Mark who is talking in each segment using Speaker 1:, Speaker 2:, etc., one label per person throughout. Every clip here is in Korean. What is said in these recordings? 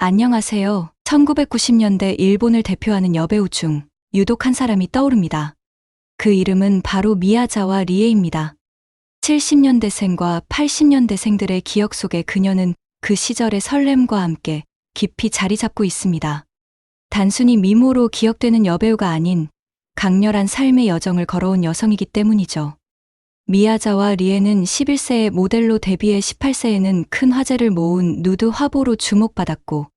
Speaker 1: 안녕하세요. 1990년대 일본을 대표하는 여배우 중 유독 한 사람이 떠오릅니다. 그 이름은 바로 미야자와 리에입니다. 70년대생과 80년대생들의 기억 속에 그녀는 그 시절의 설렘과 함께 깊이 자리 잡고 있습니다. 단순히 미모로 기억되는 여배우가 아닌 강렬한 삶의 여정을 걸어온 여성이기 때문이죠. 미야자와 리에는 11세에 모델로 데뷔해 18세에는 큰 화제를 모은 누드 화보로 주목받았고,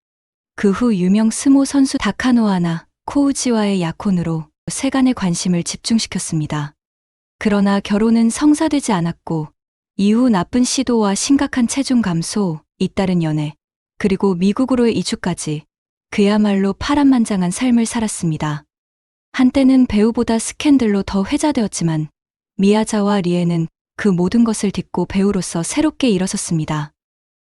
Speaker 1: 그 후 유명 스모 선수 다카노하나 코우지와의 약혼으로 세간의 관심을 집중시켰습니다. 그러나 결혼은 성사되지 않았고, 이후 나쁜 시도와 심각한 체중 감소, 잇따른 연애, 그리고 미국으로의 이주까지 그야말로 파란만장한 삶을 살았습니다. 한때는 배우보다 스캔들로 더 회자되었지만 미야자와 리에는 그 모든 것을 딛고 배우로서 새롭게 일어섰습니다.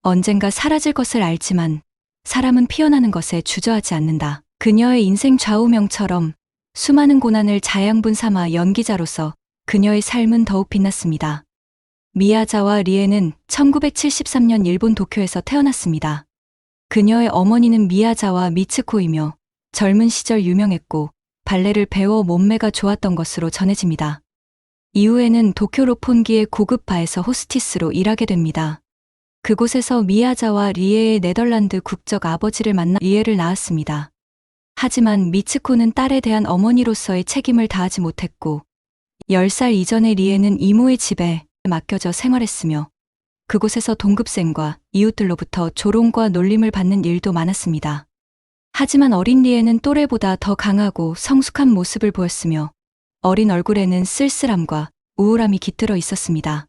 Speaker 1: 언젠가 사라질 것을 알지만 사람은 피어나는 것에 주저하지 않는다. 그녀의 인생 좌우명처럼 수많은 고난을 자양분 삼아 연기자로서 그녀의 삶은 더욱 빛났습니다. 미야자와 리에는 1973년 일본 도쿄에서 태어났습니다. 그녀의 어머니는 미야자와 미츠코이며 젊은 시절 유명했고 발레를 배워 몸매가 좋았던 것으로 전해집니다. 이후에는 도쿄 로폰기의 고급 바에서 호스티스로 일하게 됩니다. 그곳에서 미야자와 리에의 네덜란드 국적 아버지를 만나 리에를 낳았습니다. 하지만 미츠코는 딸에 대한 어머니로서의 책임을 다하지 못했고 10살 이전의 리에는 이모의 집에 맡겨져 생활했으며 그곳에서 동급생과 이웃들로부터 조롱과 놀림을 받는 일도 많았습니다. 하지만 어린 리에는 또래보다 더 강하고 성숙한 모습을 보였으며 어린 얼굴에는 쓸쓸함과 우울함이 깃들어 있었습니다.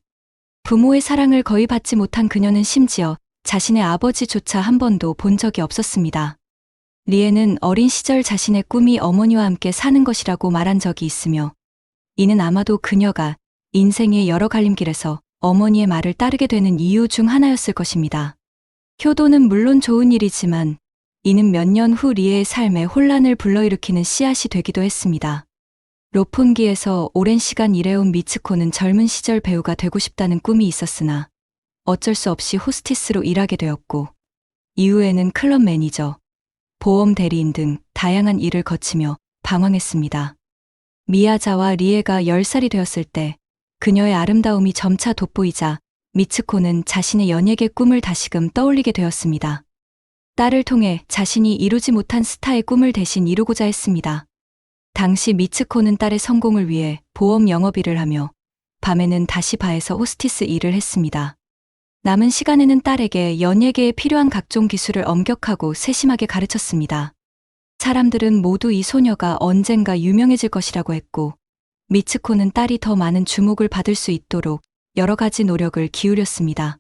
Speaker 1: 부모의 사랑을 거의 받지 못한 그녀는 심지어 자신의 아버지조차 한 번도 본 적이 없었습니다. 리에는 어린 시절 자신의 꿈이 어머니와 함께 사는 것이라고 말한 적이 있으며 이는 아마도 그녀가 인생의 여러 갈림길에서 어머니의 말을 따르게 되는 이유 중 하나였을 것입니다. 효도는 물론 좋은 일이지만 이는 몇 년 후 리에의 삶에 혼란을 불러일으키는 씨앗이 되기도 했습니다. 로폰기에서 오랜 시간 일해온 미츠코는 젊은 시절 배우가 되고 싶다는 꿈이 있었으나 어쩔 수 없이 호스티스로 일하게 되었고 이후에는 클럽 매니저, 보험 대리인 등 다양한 일을 거치며 방황했습니다. 미야자와 리에가 10살이 되었을 때 그녀의 아름다움이 점차 돋보이자 미츠코는 자신의 연예계 꿈을 다시금 떠올리게 되었습니다. 딸을 통해 자신이 이루지 못한 스타의 꿈을 대신 이루고자 했습니다. 당시 미츠코는 딸의 성공을 위해 보험 영업일을 하며 밤에는 다시 바에서 호스티스 일을 했습니다. 남은 시간에는 딸에게 연예계에 필요한 각종 기술을 엄격하고 세심하게 가르쳤습니다. 사람들은 모두 이 소녀가 언젠가 유명해질 것이라고 했고 미츠코는 딸이 더 많은 주목을 받을 수 있도록 여러 가지 노력을 기울였습니다.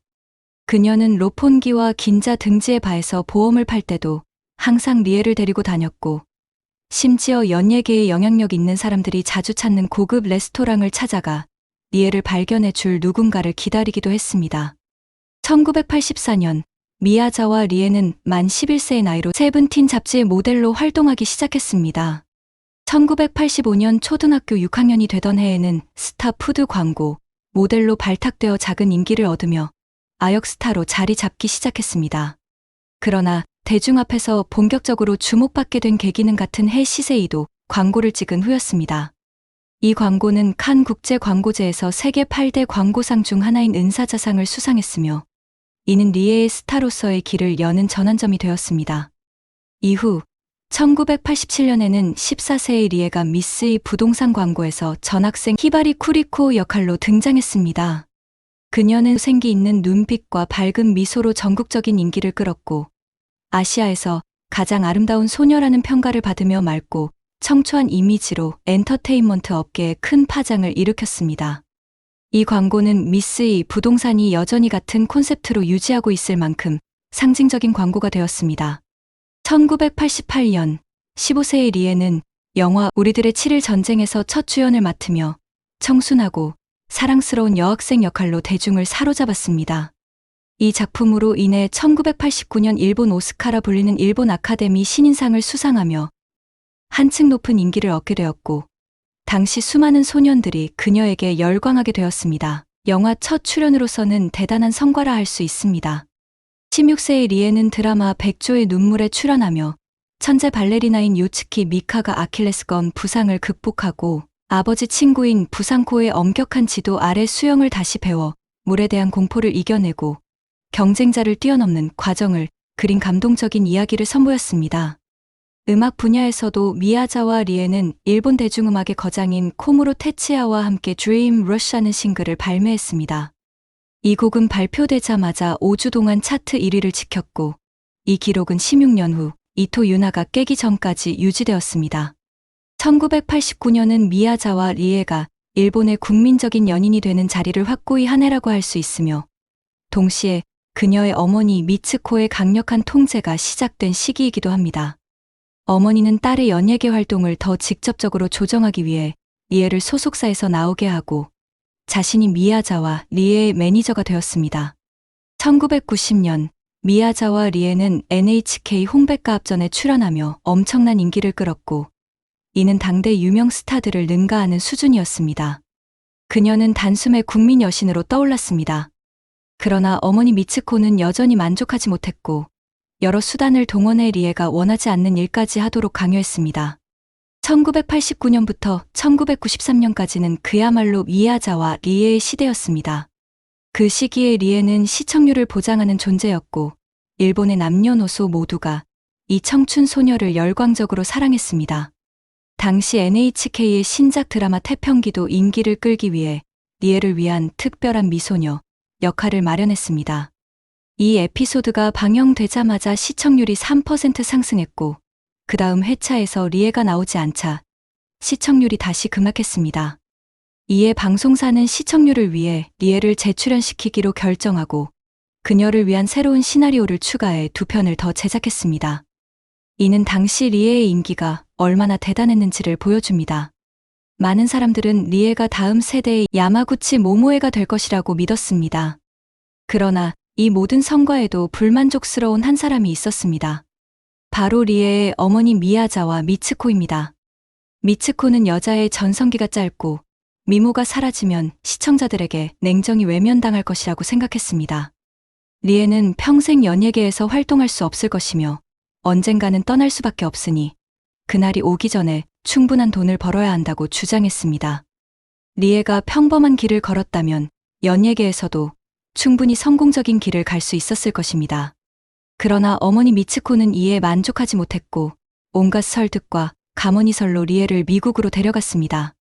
Speaker 1: 그녀는 로폰기와 긴자 등지의 바에서 보험을 팔 때도 항상 리에를 데리고 다녔고 심지어 연예계에 영향력 있는 사람들이 자주 찾는 고급 레스토랑을 찾아가 리에를 발견해 줄 누군가를 기다리기도 했습니다. 1984년 미야자와 리에는 만 11세의 나이로 세븐틴 잡지의 모델로 활동하기 시작했습니다. 1985년 초등학교 6학년이 되던 해에는 스타푸드 광고, 모델로 발탁되어 작은 인기를 얻으며 아역스타로 자리 잡기 시작했습니다. 그러나 대중 앞에서 본격적으로 주목받게 된 계기는 같은 해 시세이도 광고를 찍은 후였습니다. 이 광고는 칸 국제광고제에서 세계 8대 광고상 중 하나인 은사자상을 수상했으며 이는 리에의 스타로서의 길을 여는 전환점이 되었습니다. 이후 1987년에는 14세의 리에가 미쓰이 부동산 광고에서 전학생 히바리 쿠리코 역할로 등장했습니다. 그녀는 생기 있는 눈빛과 밝은 미소로 전국적인 인기를 끌었고 아시아에서 가장 아름다운 소녀라는 평가를 받으며 맑고 청초한 이미지로 엔터테인먼트 업계에 큰 파장을 일으켰습니다. 이 광고는 미쓰이 부동산이 여전히 같은 콘셉트로 유지하고 있을 만큼 상징적인 광고가 되었습니다. 1988년 15세의 리에는 영화 우리들의 7일 전쟁에서 첫 주연을 맡으며 청순하고 사랑스러운 여학생 역할로 대중을 사로잡았습니다. 이 작품으로 인해 1989년 일본 오스카라 불리는 일본 아카데미 신인상을 수상하며 한층 높은 인기를 얻게 되었고 당시 수많은 소년들이 그녀에게 열광하게 되었습니다. 영화 첫 출연으로서는 대단한 성과라 할 수 있습니다. 16세의 리에는 드라마 백조의 눈물에 출연하며 천재 발레리나인 요츠키 미카가 아킬레스건 부상을 극복하고 아버지 친구인 부상코의 엄격한 지도 아래 수영을 다시 배워 물에 대한 공포를 이겨내고 경쟁자를 뛰어넘는 과정을 그린 감동적인 이야기를 선보였습니다. 음악 분야에서도 미야자와 리에는 일본 대중음악의 거장인 코무로 테츠야와 함께 Dream Rush라는 싱글을 발매했습니다. 이 곡은 발표되자마자 5주 동안 차트 1위를 지켰고 이 기록은 16년 후 이토 유나가 깨기 전까지 유지되었습니다. 1989년은 미야자와 리에가 일본의 국민적인 연인이 되는 자리를 확고히 한 해라고 할 수 있으며 동시에 그녀의 어머니 미츠코의 강력한 통제가 시작된 시기이기도 합니다. 어머니는 딸의 연예계 활동을 더 직접적으로 조정하기 위해 리에를 소속사에서 나오게 하고 자신이 미야자와 리에의 매니저가 되었습니다. 1990년 미야자와 리에는 NHK 홍백가합전에 출연하며 엄청난 인기를 끌었고 이는 당대 유명 스타들을 능가하는 수준이었습니다. 그녀는 단숨에 국민 여신으로 떠올랐습니다. 그러나 어머니 미츠코는 여전히 만족하지 못했고 여러 수단을 동원해 리에가 원하지 않는 일까지 하도록 강요했습니다. 1989년부터 1993년까지는 그야말로 미야자와 리에의 시대였습니다. 그 시기에 리에는 시청률을 보장하는 존재였고 일본의 남녀노소 모두가 이 청춘 소녀를 열광적으로 사랑했습니다. 당시 NHK의 신작 드라마 태평기도 인기를 끌기 위해 리에를 위한 특별한 미소녀 역할을 마련했습니다. 이 에피소드가 방영되자마자 시청률이 3% 상승했고 그 다음 회차에서 리에가 나오지 않자 시청률이 다시 급락했습니다. 이에 방송사는 시청률을 위해 리에를 재출연시키기로 결정하고 그녀를 위한 새로운 시나리오를 추가해 2편을 더 제작했습니다. 이는 당시 리에의 인기가 얼마나 대단했는지를 보여줍니다. 많은 사람들은 리에가 다음 세대의 야마구치 모모에가 될 것이라고 믿었습니다. 그러나 이 모든 성과에도 불만족스러운 한 사람이 있었습니다. 바로 리에의 어머니 미야자와 미츠코입니다. 미츠코는 여자의 전성기가 짧고 미모가 사라지면 시청자들에게 냉정히 외면당할 것이라고 생각했습니다. 리에는 평생 연예계에서 활동할 수 없을 것이며 언젠가는 떠날 수밖에 없으니 그날이 오기 전에 충분한 돈을 벌어야 한다고 주장했습니다. 리에가 평범한 길을 걸었다면 연예계에서도 충분히 성공적인 길을 갈 수 있었을 것입니다. 그러나 어머니 미츠코는 이에 만족하지 못했고 온갖 설득과 가모니설로 리에를 미국으로 데려갔습니다.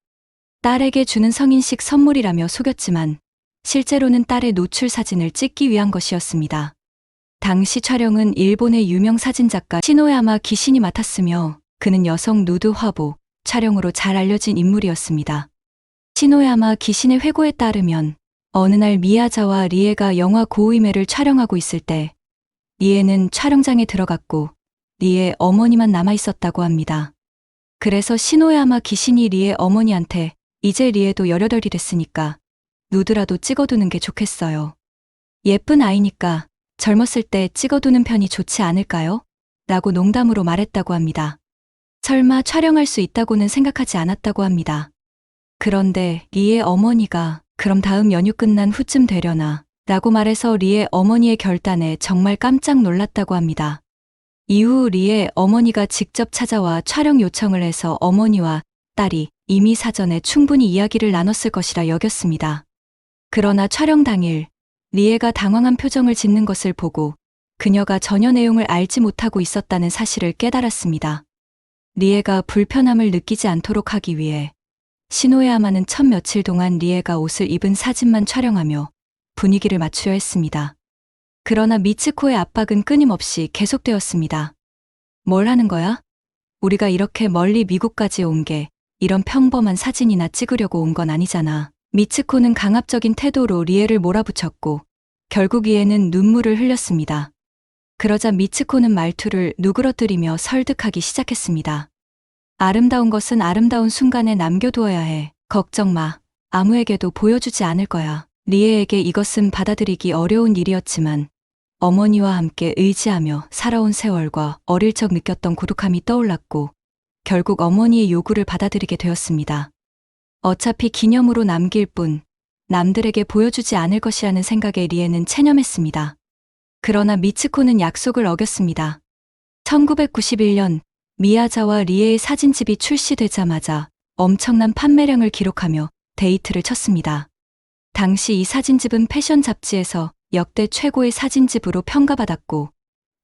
Speaker 1: 딸에게 주는 성인식 선물이라며 속였지만 실제로는 딸의 노출 사진을 찍기 위한 것이었습니다. 당시 촬영은 일본의 유명 사진작가 시노야마 기신이 맡았으며 그는 여성 누드 화보 촬영으로 잘 알려진 인물이었습니다. 시노야마 기신의 회고에 따르면 어느 날 미야자와 리에가 영화 고우이메를 촬영하고 있을 때 리에는 촬영장에 들어갔고 리에 어머니만 남아있었다고 합니다. 그래서 시노야마 기신이 리에 어머니한테 이제 리에도 18이 됐으니까 누드라도 찍어두는 게 좋겠어요. 예쁜 아이니까 젊었을 때 찍어두는 편이 좋지 않을까요? 라고 농담으로 말했다고 합니다. 설마 촬영할 수 있다고는 생각하지 않았다고 합니다. 그런데 리에 어머니가 그럼 다음 연휴 끝난 후쯤 되려나 라고 말해서 리에 어머니의 결단에 정말 깜짝 놀랐다고 합니다. 이후 리에 어머니가 직접 찾아와 촬영 요청을 해서 어머니와 딸이 이미 사전에 충분히 이야기를 나눴을 것이라 여겼습니다. 그러나 촬영 당일 리에가 당황한 표정을 짓는 것을 보고 그녀가 전혀 내용을 알지 못하고 있었다는 사실을 깨달았습니다. 리에가 불편함을 느끼지 않도록 하기 위해 시노야마는 첫 며칠 동안 리에가 옷을 입은 사진만 촬영하며 분위기를 맞추려 했습니다. 그러나 미츠코의 압박은 끊임없이 계속되었습니다. 뭘 하는 거야? 우리가 이렇게 멀리 미국까지 온 게 이런 평범한 사진이나 찍으려고 온 건 아니잖아. 미츠코는 강압적인 태도로 리에를 몰아붙였고 결국 리에는 눈물을 흘렸습니다. 그러자 미츠코는 말투를 누그러뜨리며 설득하기 시작했습니다. 아름다운 것은 아름다운 순간에 남겨두어야 해. 걱정 마. 아무에게도 보여주지 않을 거야. 리에에게 이것은 받아들이기 어려운 일이었지만 어머니와 함께 의지하며 살아온 세월과 어릴 적 느꼈던 고독함이 떠올랐고 결국 어머니의 요구를 받아들이게 되었습니다. 어차피 기념으로 남길 뿐 남들에게 보여주지 않을 것이라는 생각에 리에는 체념했습니다. 그러나 미츠코는 약속을 어겼습니다. 1991년 미야자와 리에의 사진집이 출시되자마자 엄청난 판매량을 기록하며 데이트를 쳤습니다. 당시 이 사진집은 패션 잡지에서 역대 최고의 사진집으로 평가받았고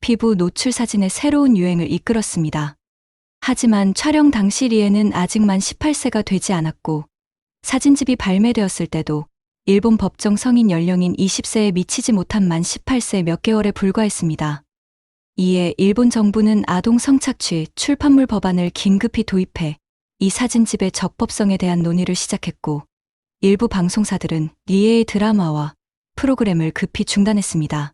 Speaker 1: 피부 노출 사진의 새로운 유행을 이끌었습니다. 하지만 촬영 당시 리에는 아직 만 18세가 되지 않았고 사진집이 발매되었을 때도 일본 법정 성인 연령인 20세에 미치지 못한 만 18세 몇 개월에 불과했습니다. 이에 일본 정부는 아동 성착취 출판물 법안을 긴급히 도입해 이 사진집의 적법성에 대한 논의를 시작했고 일부 방송사들은 리에의 드라마와 프로그램을 급히 중단했습니다.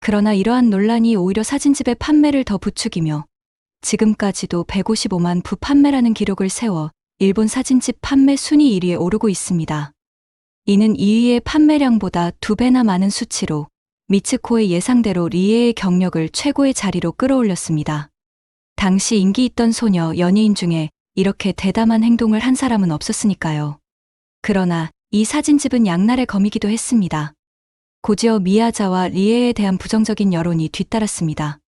Speaker 1: 그러나 이러한 논란이 오히려 사진집의 판매를 더 부추기며 지금까지도 155만 부 판매라는 기록을 세워 일본 사진집 판매 순위 1위에 오르고 있습니다. 이는 2위의 판매량보다 2배나 많은 수치로 미츠코의 예상대로 리에의 경력을 최고의 자리로 끌어올렸습니다. 당시 인기 있던 소녀 연예인 중에 이렇게 대담한 행동을 한 사람은 없었으니까요. 그러나 이 사진집은 양날의 검이기도 했습니다. 곧이어 미야자와 리에에 대한 부정적인 여론이 뒤따랐습니다.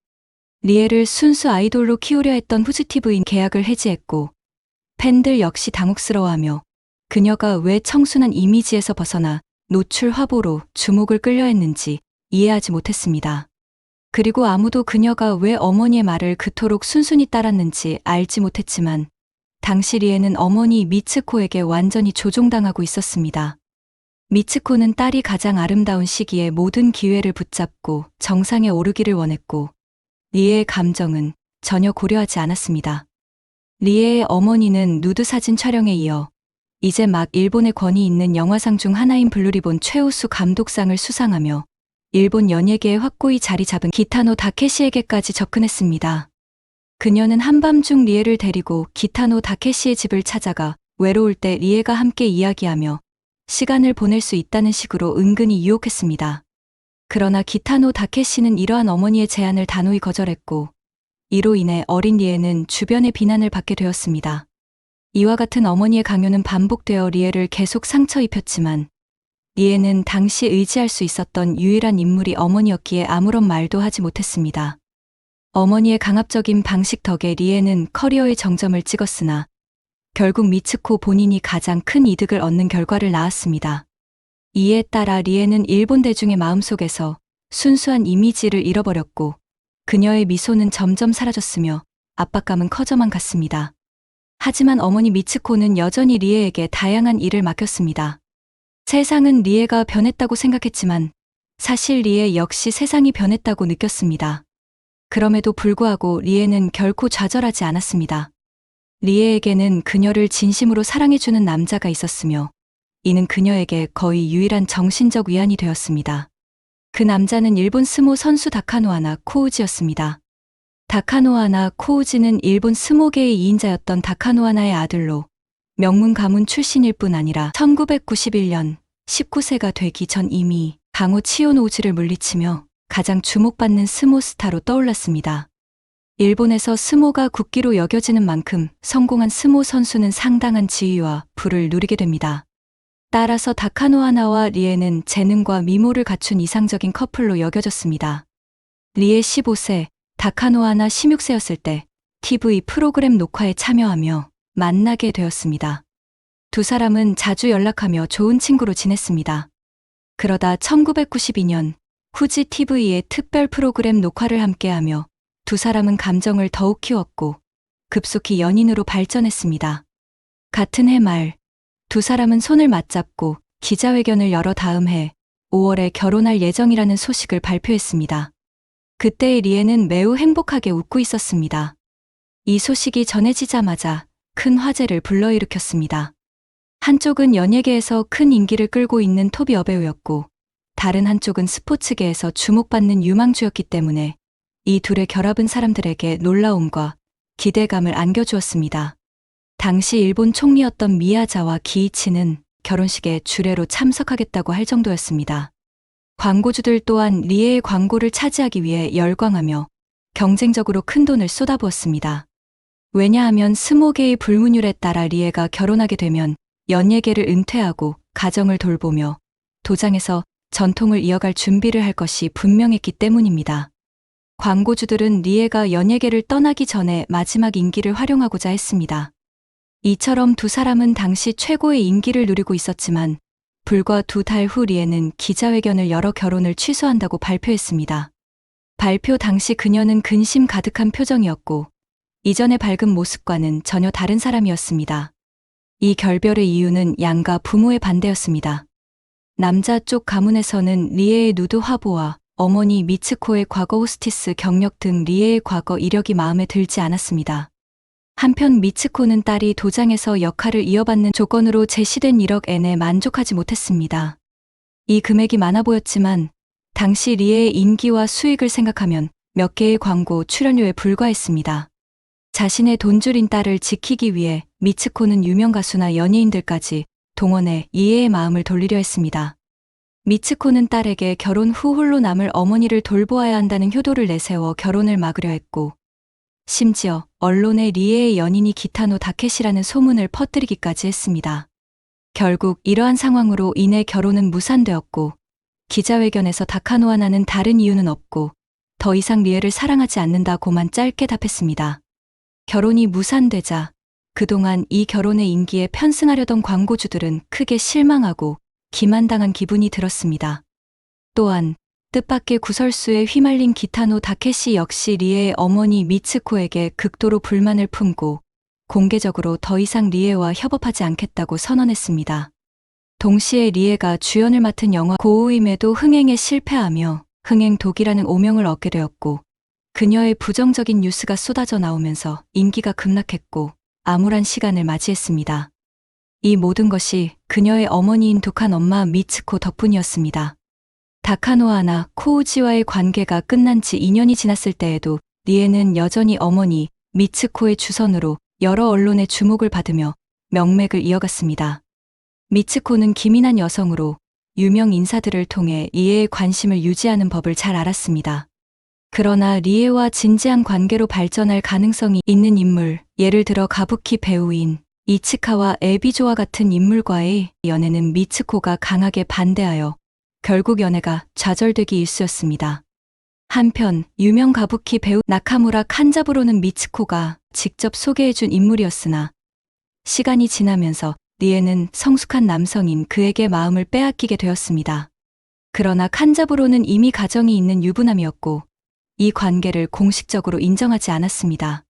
Speaker 1: 리에를 순수 아이돌로 키우려 했던 후지티브인 계약을 해지했고 팬들 역시 당혹스러워하며 그녀가 왜 청순한 이미지에서 벗어나 노출 화보로 주목을 끌려 했는지 이해하지 못했습니다. 그리고 아무도 그녀가 왜 어머니의 말을 그토록 순순히 따랐는지 알지 못했지만 당시 리에는 어머니 미츠코에게 완전히 조종당하고 있었습니다. 미츠코는 딸이 가장 아름다운 시기에 모든 기회를 붙잡고 정상에 오르기를 원했고 리에의 감정은 전혀 고려하지 않았습니다. 리에의 어머니는 누드 사진 촬영에 이어 이제 막 일본의 권위 있는 영화상 중 하나인 블루리본 최우수 감독상을 수상하며 일본 연예계에 확고히 자리 잡은 기타노 다케시에게까지 접근했습니다. 그녀는 한밤중 리에를 데리고 기타노 다케시의 집을 찾아가 외로울 때 리에가 함께 이야기하며 시간을 보낼 수 있다는 식으로 은근히 유혹했습니다. 그러나 기타노 다케시는 이러한 어머니의 제안을 단호히 거절했고 이로 인해 어린 리에는 주변의 비난을 받게 되었습니다. 이와 같은 어머니의 강요는 반복되어 리에를 계속 상처 입혔지만 리에는 당시 의지할 수 있었던 유일한 인물이 어머니였기에 아무런 말도 하지 못했습니다. 어머니의 강압적인 방식 덕에 리에는 커리어의 정점을 찍었으나 결국 미츠코 본인이 가장 큰 이득을 얻는 결과를 낳았습니다. 이에 따라 리에는 일본 대중의 마음속에서 순수한 이미지를 잃어버렸고 그녀의 미소는 점점 사라졌으며 압박감은 커져만 갔습니다. 하지만 어머니 미츠코는 여전히 리에에게 다양한 일을 맡겼습니다. 세상은 리에가 변했다고 생각했지만 사실 리에 역시 세상이 변했다고 느꼈습니다. 그럼에도 불구하고 리에는 결코 좌절하지 않았습니다. 리에에게는 그녀를 진심으로 사랑해주는 남자가 있었으며 이는 그녀에게 거의 유일한 정신적 위안이 되었습니다. 그 남자는 일본 스모 선수 다카노하나 코우지였습니다. 다카노하나 코우지는 일본 스모계의 2인자였던 다카노하나의 아들로 명문 가문 출신일 뿐 아니라 1991년 19세가 되기 전 이미 강호 치요노우지를 물리치며 가장 주목받는 스모 스타로 떠올랐습니다. 일본에서 스모가 국기로 여겨지는 만큼 성공한 스모 선수는 상당한 지위와 부를 누리게 됩니다. 따라서 다카노하나와 리에는 재능과 미모를 갖춘 이상적인 커플로 여겨졌습니다. 리에 15세, 다카노하나 16세였을 때 TV 프로그램 녹화에 참여하며 만나게 되었습니다. 두 사람은 자주 연락하며 좋은 친구로 지냈습니다. 그러다 1992년 후지 TV의 특별 프로그램 녹화를 함께하며 두 사람은 감정을 더욱 키웠고 급속히 연인으로 발전했습니다. 같은 해 말, 두 사람은 손을 맞잡고 기자회견을 열어 다음 해 5월에 결혼할 예정이라는 소식을 발표했습니다. 그때의 리에는 매우 행복하게 웃고 있었습니다. 이 소식이 전해지자마자 큰 화제를 불러일으켰습니다. 한쪽은 연예계에서 큰 인기를 끌고 있는 톱 여배우였고 다른 한쪽은 스포츠계에서 주목받는 유망주였기 때문에 이 둘의 결합은 사람들에게 놀라움과 기대감을 안겨주었습니다. 당시 일본 총리였던 미야자와 기이치는 결혼식에 주례로 참석하겠다고 할 정도였습니다. 광고주들 또한 리에의 광고를 차지하기 위해 열광하며 경쟁적으로 큰 돈을 쏟아부었습니다. 왜냐하면 스모계의 불문율에 따라 리에가 결혼하게 되면 연예계를 은퇴하고 가정을 돌보며 도장에서 전통을 이어갈 준비를 할 것이 분명했기 때문입니다. 광고주들은 리에가 연예계를 떠나기 전에 마지막 인기를 활용하고자 했습니다. 이처럼 두 사람은 당시 최고의 인기를 누리고 있었지만 불과 2달 후 리에는 기자회견을 열어 결혼을 취소한다고 발표했습니다. 발표 당시 그녀는 근심 가득한 표정이었고 이전의 밝은 모습과는 전혀 다른 사람이었습니다. 이 결별의 이유는 양가 부모의 반대였습니다. 남자 쪽 가문에서는 리에의 누드 화보와 어머니 미츠코의 과거 호스티스 경력 등 리에의 과거 이력이 마음에 들지 않았습니다. 한편 미츠코는 딸이 도장에서 역할을 이어받는 조건으로 제시된 1억 엔에 만족하지 못했습니다. 이 금액이 많아 보였지만 당시 리에의 인기와 수익을 생각하면 몇 개의 광고 출연료에 불과했습니다. 자신의 돈줄인 딸을 지키기 위해 미츠코는 유명 가수나 연예인들까지 동원해 이해의 마음을 돌리려 했습니다. 미츠코는 딸에게 결혼 후 홀로 남을 어머니를 돌보아야 한다는 효도를 내세워 결혼을 막으려 했고 심지어 언론에 리에의 연인이 기타노 다케시라는 소문을 퍼뜨리기까지 했습니다. 결국 이러한 상황으로 인해 결혼은 무산되었고 기자회견에서 다카노와 나는 다른 이유는 없고 더 이상 리에를 사랑하지 않는다고만 짧게 답했습니다. 결혼이 무산되자 그동안 이 결혼의 인기에 편승하려던 광고주들은 크게 실망하고 기만당한 기분이 들었습니다. 또한 뜻밖의 구설수에 휘말린 기타노 다케시 역시 리에의 어머니 미츠코에게 극도로 불만을 품고 공개적으로 더 이상 리에와 협업하지 않겠다고 선언했습니다. 동시에 리에가 주연을 맡은 영화 고우임에도 흥행에 실패하며 흥행독이라는 오명을 얻게 되었고 그녀의 부정적인 뉴스가 쏟아져 나오면서 인기가 급락했고 암울한 시간을 맞이했습니다. 이 모든 것이 그녀의 어머니인 독한 엄마 미츠코 덕분이었습니다. 다카노아나 코우지와의 관계가 끝난 지 2년이 지났을 때에도 리에는 여전히 어머니 미츠코의 주선으로 여러 언론의 주목을 받으며 명맥을 이어갔습니다. 미츠코는 기민한 여성으로 유명 인사들을 통해 리에의 관심을 유지하는 법을 잘 알았습니다. 그러나 리에와 진지한 관계로 발전할 가능성이 있는 인물, 예를 들어 가부키 배우인 이치카와 에비조와 같은 인물과의 연애는 미츠코가 강하게 반대하여 결국 연애가 좌절되기 일쑤였습니다. 한편 유명 가부키 배우 나카무라 칸자부로는 미츠코가 직접 소개해준 인물이었으나 시간이 지나면서 리에는 성숙한 남성인 그에게 마음을 빼앗기게 되었습니다. 그러나 칸자부로는 이미 가정이 있는 유부남이었고 이 관계를 공식적으로 인정하지 않았습니다.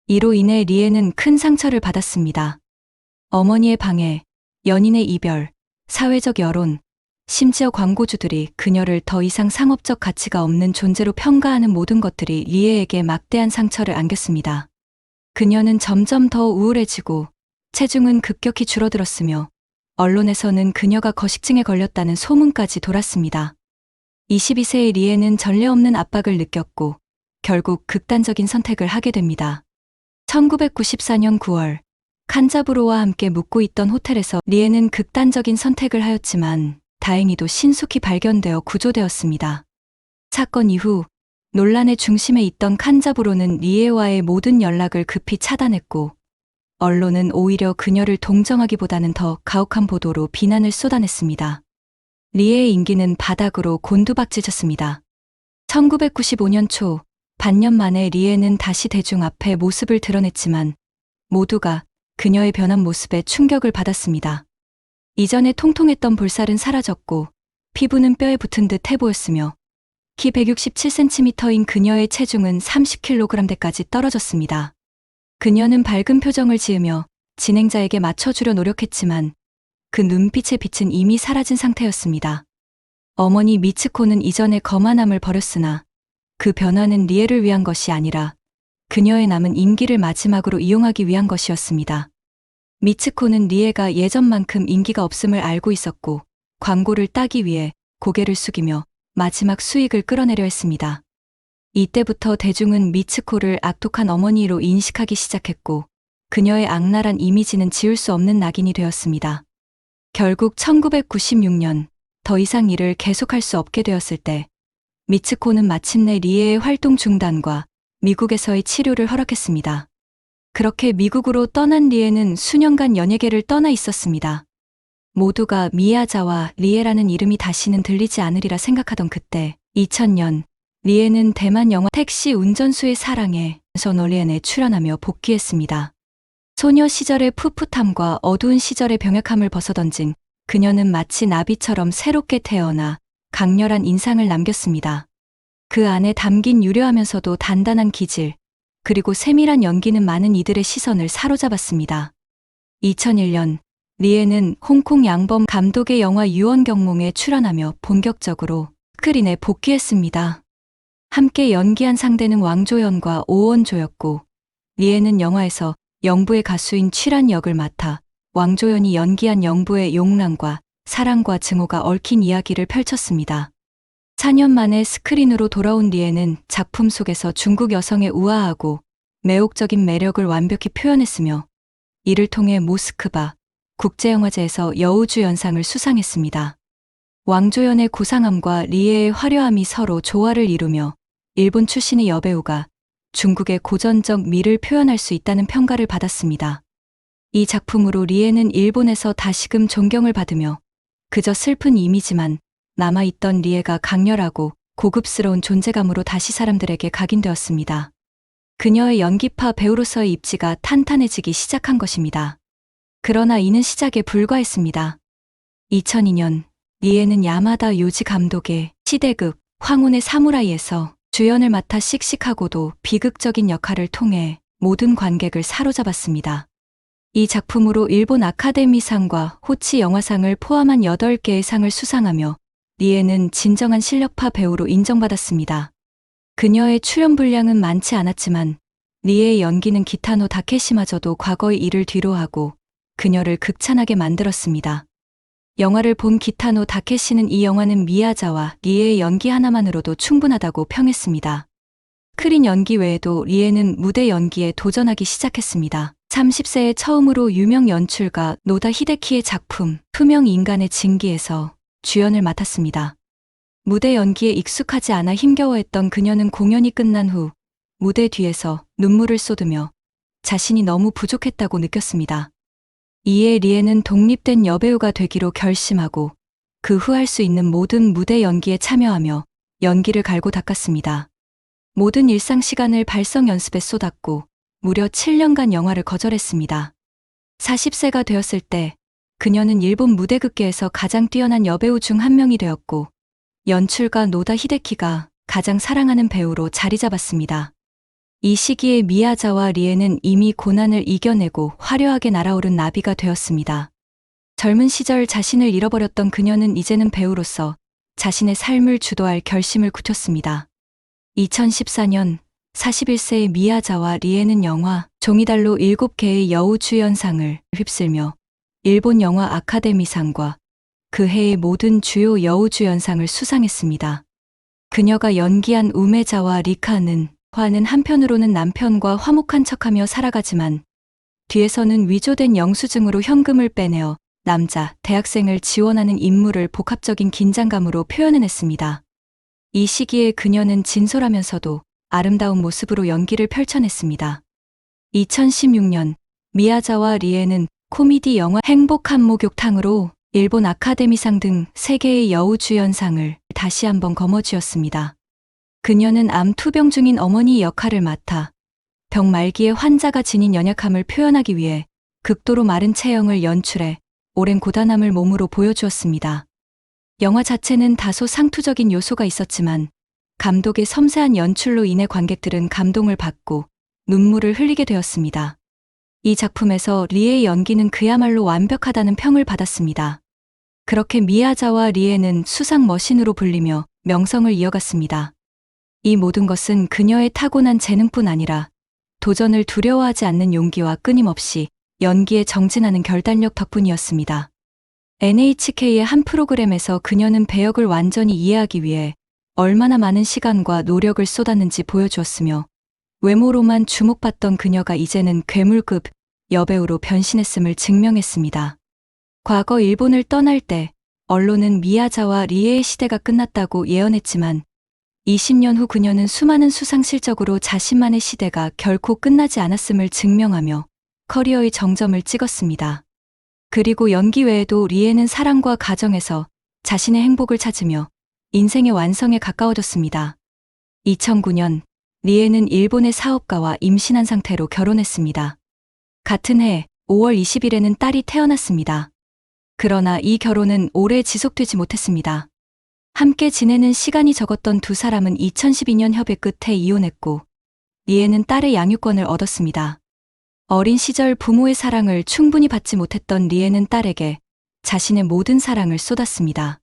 Speaker 1: 이로 인해 리에는 큰 상처를 받았습니다. 어머니의 방해, 연인의 이별, 사회적 여론, 심지어 광고주들이 그녀를 더 이상 상업적 가치가 없는 존재로 평가하는 모든 것들이 리에에게 막대한 상처를 안겼습니다. 그녀는 점점 더 우울해지고 체중은 급격히 줄어들었으며 언론에서는 그녀가 거식증에 걸렸다는 소문까지 돌았습니다. 22세의 리에는 전례 없는 압박을 느꼈고 결국 극단적인 선택을 하게 됩니다. 1994년 9월 칸자부로와 함께 묵고 있던 호텔에서 리에는 극단적인 선택을 하였지만 다행히도 신속히 발견되어 구조되었습니다. 사건 이후 논란의 중심에 있던 칸자부로는 리에와의 모든 연락을 급히 차단했고 언론은 오히려 그녀를 동정하기보다는 더 가혹한 보도로 비난을 쏟아냈습니다. 리에의 인기는 바닥으로 곤두박질쳤습니다. 1995년 초 반년 만에 리에는 다시 대중 앞에 모습을 드러냈지만 모두가 그녀의 변한 모습에 충격을 받았습니다. 이전에 통통했던 볼살은 사라졌고 피부는 뼈에 붙은 듯 해 보였으며 키 167cm인 그녀의 체중은 30kg대까지 떨어졌습니다. 그녀는 밝은 표정을 지으며 진행자에게 맞춰주려 노력했지만 그 눈빛의 빛은 이미 사라진 상태였습니다. 어머니 미츠코는 이전의 거만함을 버렸으나 그 변화는 리에를 위한 것이 아니라 그녀의 남은 임기를 마지막으로 이용하기 위한 것이었습니다. 미츠코는 리에가 예전만큼 인기가 없음을 알고 있었고 광고를 따기 위해 고개를 숙이며 마지막 수익을 끌어내려 했습니다. 이때부터 대중은 미츠코를 악독한 어머니로 인식하기 시작했고 그녀의 악랄한 이미지는 지울 수 없는 낙인이 되었습니다. 결국 1996년 더 이상 일을 계속할 수 없게 되었을 때 미츠코는 마침내 리에의 활동 중단과 미국에서의 치료를 허락했습니다. 그렇게 미국으로 떠난 리에는 수년간 연예계를 떠나 있었습니다. 모두가 미야자와 리에라는 이름이 다시는 들리지 않으리라 생각하던 그때 2000년 리에는 대만 영화 택시 운전수의 사랑에 선올리엔에 출연하며 복귀했습니다. 소녀 시절의 풋풋함과 어두운 시절의 병약함을 벗어던진 그녀는 마치 나비처럼 새롭게 태어나 강렬한 인상을 남겼습니다. 그 안에 담긴 유려하면서도 단단한 기질, 그리고 세밀한 연기는 많은 이들의 시선을 사로잡았습니다. 2001년 리에는 홍콩 양범 감독의 영화 유언경몽에 출연하며 본격적으로 스크린에 복귀했습니다. 함께 연기한 상대는 왕조연과 오원조였고, 리에는 영화에서 영부의 가수인 취란 역을 맡아 왕조연이 연기한 영부의 용랑과 사랑과 증오가 얽힌 이야기를 펼쳤습니다. 4년 만에 스크린으로 돌아온 리에는 작품 속에서 중국 여성의 우아하고 매혹적인 매력을 완벽히 표현했으며, 이를 통해 모스크바 국제영화제에서 여우주연상을 수상했습니다. 왕조연의 고상함과 리에의 화려함이 서로 조화를 이루며 일본 출신의 여배우가 중국의 고전적 미를 표현할 수 있다는 평가를 받았습니다. 이 작품으로 리에는 일본에서 다시금 존경을 받으며 그저 슬픈 이미지만 남아있던 리에가 강렬하고 고급스러운 존재감으로 다시 사람들에게 각인되었습니다. 그녀의 연기파 배우로서의 입지가 탄탄해지기 시작한 것입니다. 그러나 이는 시작에 불과했습니다. 2002년 리에는 야마다 요지 감독의 시대극 황혼의 사무라이에서 주연을 맡아 씩씩하고도 비극적인 역할을 통해 모든 관객을 사로잡았습니다. 이 작품으로 일본 아카데미상과 호치 영화상을 포함한 8개의 상을 수상하며 리에는 진정한 실력파 배우로 인정받았습니다. 그녀의 출연 분량은 많지 않았지만 리에의 연기는 기타노 다케시마저도 과거의 일을 뒤로하고 그녀를 극찬하게 만들었습니다. 영화를 본 기타노 다케시는 이 영화는 미야자와 리에의 연기 하나만으로도 충분하다고 평했습니다. 스크린 연기 외에도 리에는 무대 연기에 도전하기 시작했습니다. 30세에 처음으로 유명 연출가 노다 히데키의 작품 투명 인간의 징기에서 주연을 맡았습니다. 무대 연기에 익숙하지 않아 힘겨워했던 그녀는 공연이 끝난 후 무대 뒤에서 눈물을 쏟으며 자신이 너무 부족했다고 느꼈습니다. 이에 리에는 독립된 여배우가 되기로 결심하고 그 후 할 수 있는 모든 무대 연기에 참여하며 연기를 갈고 닦았습니다. 모든 일상 시간을 발성 연습에 쏟았고 무려 7년간 영화를 거절했습니다. 40세가 되었을 때 그녀는 일본 무대극계에서 가장 뛰어난 여배우 중 한 명이 되었고 연출가 노다 히데키가 가장 사랑하는 배우로 자리 잡았습니다. 이 시기에 미야자와 리에는 이미 고난을 이겨내고 화려하게 날아오른 나비가 되었습니다. 젊은 시절 자신을 잃어버렸던 그녀는 이제는 배우로서 자신의 삶을 주도할 결심을 굳혔습니다. 2014년 41세의 미야자와 리에는 영화 종이달로 7개의 여우주연상을 휩쓸며 일본 영화 아카데미상과 그 해의 모든 주요 여우주연상을 수상했습니다. 그녀가 연기한 우메자와 리카는 화는 한편으로는 남편과 화목한 척하며 살아가지만 뒤에서는 위조된 영수증으로 현금을 빼내어 남자, 대학생을 지원하는 인물을 복합적인 긴장감으로 표현해냈습니다. 이 시기에 그녀는 진솔하면서도 아름다운 모습으로 연기를 펼쳐냈습니다. 2016년 미야자와 리에는 코미디 영화 행복한 목욕탕으로 일본 아카데미상 등 3개의 여우주연상을 다시 한번 거머쥐었습니다. 그녀는 암 투병 중인 어머니 역할을 맡아 병 말기의 환자가 지닌 연약함을 표현하기 위해 극도로 마른 체형을 연출해 오랜 고단함을 몸으로 보여주었습니다. 영화 자체는 다소 상투적인 요소가 있었지만 감독의 섬세한 연출로 인해 관객들은 감동을 받고 눈물을 흘리게 되었습니다. 이 작품에서 리에의 연기는 그야말로 완벽하다는 평을 받았습니다. 그렇게 미야자와 리에는 수상 머신으로 불리며 명성을 이어갔습니다. 이 모든 것은 그녀의 타고난 재능뿐 아니라 도전을 두려워하지 않는 용기와 끊임없이 연기에 정진하는 결단력 덕분이었습니다. NHK의 한 프로그램에서 그녀는 배역을 완전히 이해하기 위해 얼마나 많은 시간과 노력을 쏟았는지 보여주었으며 외모로만 주목받던 그녀가 이제는 괴물급 여배우로 변신했음을 증명했습니다. 과거 일본을 떠날 때 언론은 미야자와 리에의 시대가 끝났다고 예언했지만 20년 후 그녀는 수많은 수상 실적으로 자신만의 시대가 결코 끝나지 않았음을 증명하며 커리어의 정점을 찍었습니다. 그리고 연기 외에도 리에는 사랑과 가정에서 자신의 행복을 찾으며 인생의 완성에 가까워졌습니다. 2009년 리에는 일본의 사업가와 임신한 상태로 결혼했습니다. 같은 해 5월 20일에는 딸이 태어났습니다. 그러나 이 결혼은 오래 지속되지 못했습니다. 함께 지내는 시간이 적었던 두 사람은 2012년 협의 끝에 이혼했고 리에는 딸의 양육권을 얻었습니다. 어린 시절 부모의 사랑을 충분히 받지 못했던 리에는 딸에게 자신의 모든 사랑을 쏟았습니다.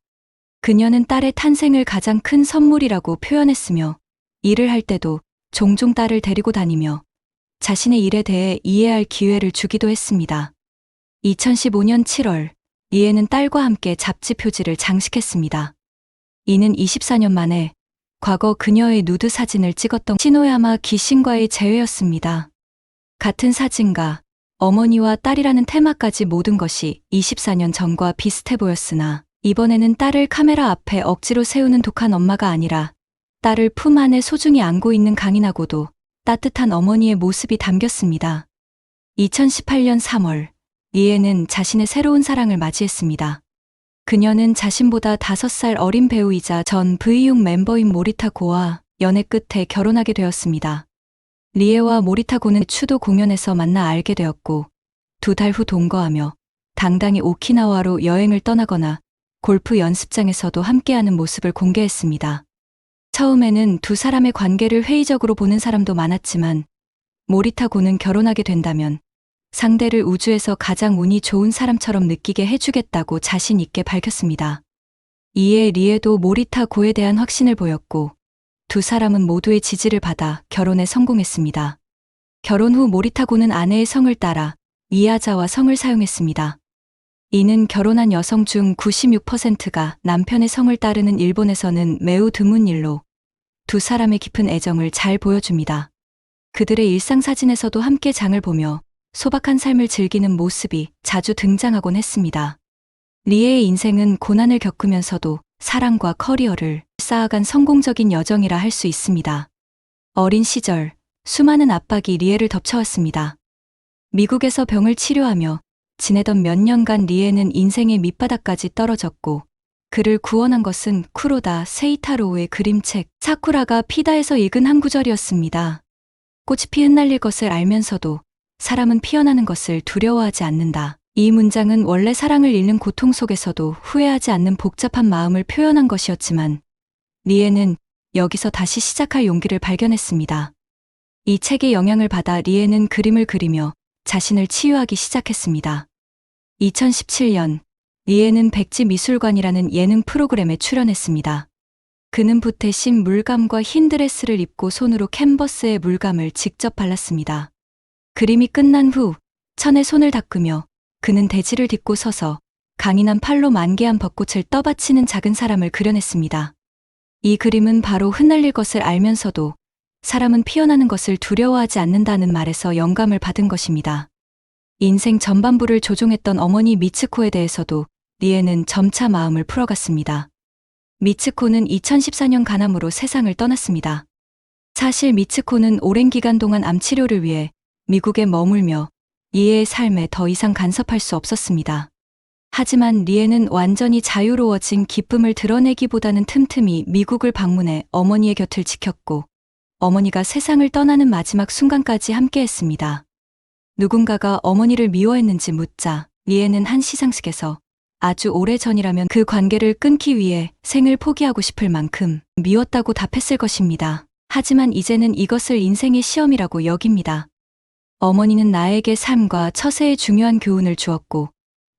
Speaker 1: 그녀는 딸의 탄생을 가장 큰 선물이라고 표현했으며 일을 할 때도 종종 딸을 데리고 다니며 자신의 일에 대해 이해할 기회를 주기도 했습니다. 2015년 7월 리에는 딸과 함께 잡지 표지를 장식했습니다. 이는 24년 만에 과거 그녀의 누드 사진을 찍었던 시노야마 기신과의 재회였습니다. 같은 사진과 어머니와 딸이라는 테마까지 모든 것이 24년 전과 비슷해 보였으나 이번에는 딸을 카메라 앞에 억지로 세우는 독한 엄마가 아니라 딸을 품 안에 소중히 안고 있는 강인하고도 따뜻한 어머니의 모습이 담겼습니다. 2018년 3월 리에는 자신의 새로운 사랑을 맞이했습니다. 그녀는 자신보다 5살 어린 배우이자 전 V6 멤버인 모리타 고와 연애 끝에 결혼하게 되었습니다. 리에와 모리타 고는 추도 공연에서 만나 알게 되었고 2달 후 동거하며 당당히 오키나와로 여행을 떠나거나 골프 연습장에서도 함께하는 모습을 공개했습니다. 처음에는 두 사람의 관계를 회의적으로 보는 사람도 많았지만 모리타 고는 결혼하게 된다면 상대를 우주에서 가장 운이 좋은 사람처럼 느끼게 해주겠다고 자신 있게 밝혔습니다. 이에 리에도 모리타 고에 대한 확신을 보였고 두 사람은 모두의 지지를 받아 결혼에 성공했습니다. 결혼 후 모리타 고는 아내의 성을 따라 미야자와 성을 사용했습니다. 이는 결혼한 여성 중 96%가 남편의 성을 따르는 일본에서는 매우 드문 일로 두 사람의 깊은 애정을 잘 보여줍니다. 그들의 일상사진에서도 함께 장을 보며 소박한 삶을 즐기는 모습이 자주 등장하곤 했습니다. 리에의 인생은 고난을 겪으면서도 사랑과 커리어를 쌓아간 성공적인 여정이라 할 수 있습니다. 어린 시절 수많은 압박이 리에를 덮쳐왔습니다. 미국에서 병을 치료하며 지내던 몇 년간 리에는 인생의 밑바닥까지 떨어졌고 그를 구원한 것은 쿠로다 세이타로우의 그림책 사쿠라가 피다에서 읽은 한 구절이었습니다. 꽃이 피 흩날릴 것을 알면서도 사람은 피어나는 것을 두려워하지 않는다. 이 문장은 원래 사랑을 잃는 고통 속에서도 후회하지 않는 복잡한 마음을 표현한 것이었지만 리에는 여기서 다시 시작할 용기를 발견했습니다. 이 책의 영향을 받아 리에는 그림을 그리며 자신을 치유하기 시작했습니다. 2017년 리에는 백지 미술관이라는 예능 프로그램에 출연했습니다. 그는 붓에 신 물감과 흰 드레스를 입고 손으로 캔버스에 물감을 직접 발랐습니다. 그림이 끝난 후 천에 손을 닦으며 그는 대지를 딛고 서서 강인한 팔로 만개한 벚꽃을 떠받치는 작은 사람을 그려냈습니다. 이 그림은 바로 흩날릴 것을 알면서도 사람은 피어나는 것을 두려워하지 않는다는 말에서 영감을 받은 것입니다. 인생 전반부를 조종했던 어머니 미츠코에 대해서도 리에는 점차 마음을 풀어갔습니다. 미츠코는 2014년 간암으로 세상을 떠났습니다. 사실 미츠코는 오랜 기간 동안 암 치료를 위해 미국에 머물며 리에의 삶에 더 이상 간섭할 수 없었습니다. 하지만 리에는 완전히 자유로워진 기쁨을 드러내기보다는 틈틈이 미국을 방문해 어머니의 곁을 지켰고 어머니가 세상을 떠나는 마지막 순간까지 함께했습니다. 누군가가 어머니를 미워했는지 묻자 리에는 한 시상식에서 아주 오래전이라면 그 관계를 끊기 위해 생을 포기하고 싶을 만큼 미웠다고 답했을 것입니다. 하지만 이제는 이것을 인생의 시험이라고 여깁니다. 어머니는 나에게 삶과 처세의 중요한 교훈을 주었고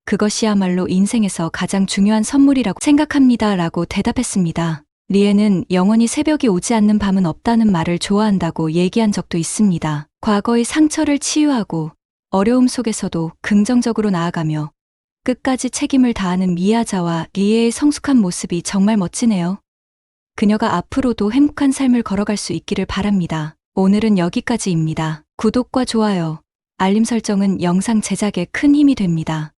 Speaker 1: 그것이야말로 인생에서 가장 중요한 선물이라고 생각합니다. 라고 대답했습니다. 리에는 영원히 새벽이 오지 않는 밤은 없다는 말을 좋아한다고 얘기한 적도 있습니다. 과거의 상처를 치유하고 어려움 속에서도 긍정적으로 나아가며 끝까지 책임을 다하는 미야자와 리에의 성숙한 모습이 정말 멋지네요. 그녀가 앞으로도 행복한 삶을 걸어갈 수 있기를 바랍니다. 오늘은 여기까지입니다. 구독과 좋아요, 알림 설정은 영상 제작에 큰 힘이 됩니다.